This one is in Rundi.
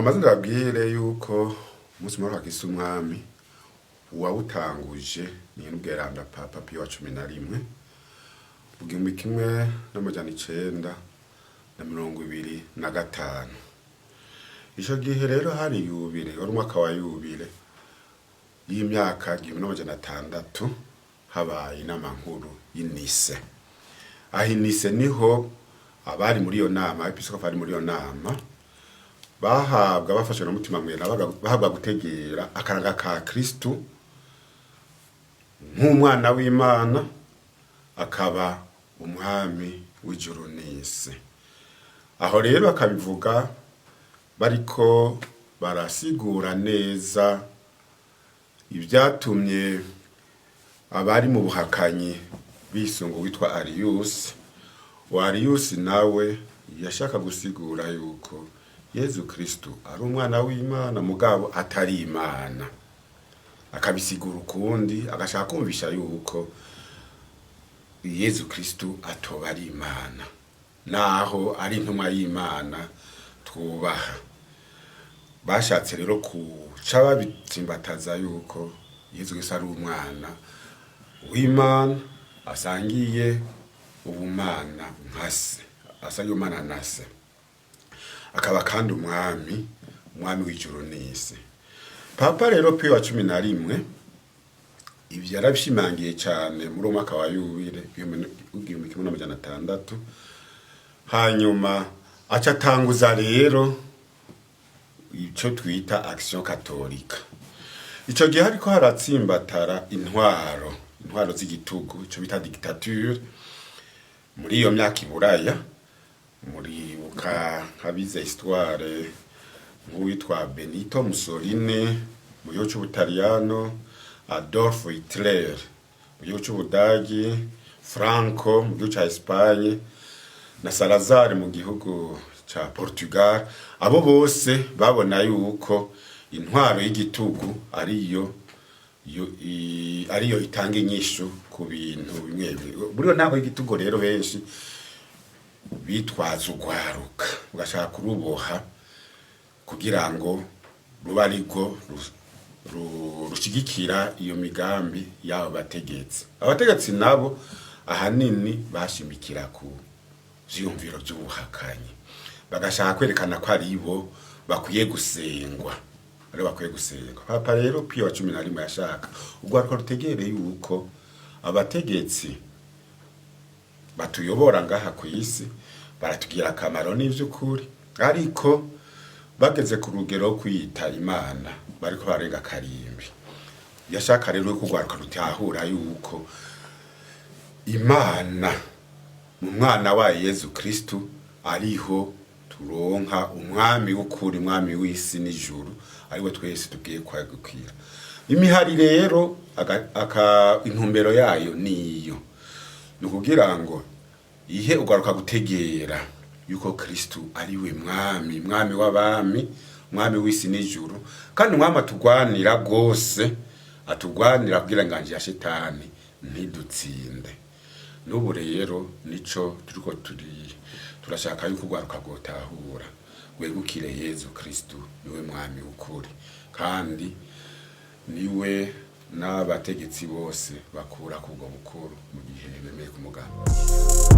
maze ndabwire yuko umunsi mukuru wa Kristo umwami wawutanguje ni n'ubweranda Papa Pio wa 11 mu 1925. Ico gihe rero hari yubile wari umwaka wa yubile y'imyaka 1906 habaye inama nkuru y'Inise. Aho Inise niho abari muri iyo nama, episkopi ari muri iyo nama bahabwa bafashwe n'umutima mwera bahabwa gutegera akaranga ka Kristo nk'umwana w'Imana akaba umwami w'ijuru n'isi. Aho rero akabivuga bariko barasigura neza ibyatumye abari mu buhakanyi bisungo witwa Arius. Arius nawe yashaka gusigura yuko Yezu Kristo ari umwana w'Imana mugabo atari Imana. Akabisigura ukundi agashaka kumvisha yuko Yezu Kristo atoba ari Imana, naho ari intumwa y'Imana twubaha. Bashatse rero kuca babitsimbataza yuko Yezu Kristo ari umwana w'Imana asangiye ubumana nkase, asangiye umwana nase, akaba kandi umwami w'ijuru n'isi. Papa rero Pio wa 11 ivyo yarabishimangiye cyane muri umwaka wa yubile 1906. Hanyuma aca atanguza rero ico twita action catholique. Ico gihe hariko haratsimbatara intwaro z'igitugu, ico bita dictature muri iyo myaka iburaya. Muri ukabize histoire nk'uwitwa Benito Mussolini mu gihugu c'Ubutaliyano, Adolf Hitler mu gihugu c'Ubudagi, Franco mu gihugu ca Espagne na Salazar mu gihugu ca Portugal. Abo bose babona yuko intwaro y'igitugu ariyo itanga inyishu ku bintu bimwe. Buriyo ntabwo y'igitugu rero benshi bitwaza ugwaruka ugashaka kuruboha kugira ngo ruba ariko rushigikira iyo migambi y'abo bategetsi. Abategetsi nabo ahanini bashimikira ku vyumviro by'ubuhakanyi, bagashaka kwerekana ko ari bo bakwiye gusengwa. Papa rero Pio wa 11 yashaka ugwaruka rutegere yuko abategetsi batuyobora ngaha ku isi baratugira akamaro n'ivy'ukuri, ariko bageze ku rugero kwita Imana bariko barenga karimbi. Yashaka rero ko ugwaruka rutahura yuko Imana mu mwana wa Yezu Kristo ariho turonka umwami w'ukuri, umwami w'isi n'ijuru, ariwe twese tugiye kwagukira. Imihari rero intumbero yayo niyo nukugira ngo ihe ugaruka gutegera yuko Kristo ariwe mwami w'abami, mwami w'isi n'ijuru, kandi umwami atugwanira gose, atugwanira kugira nganje ya shetani ntidutsinde. N'ubu rero nico turiko turashaka yuko ugwaruka gotahura gwegukire Yezu Kristo niwe mwami w'ukuri, kandi niwe n'abategetsi bose bakura kubwo bukuru mu gihe bemeye kumugamba.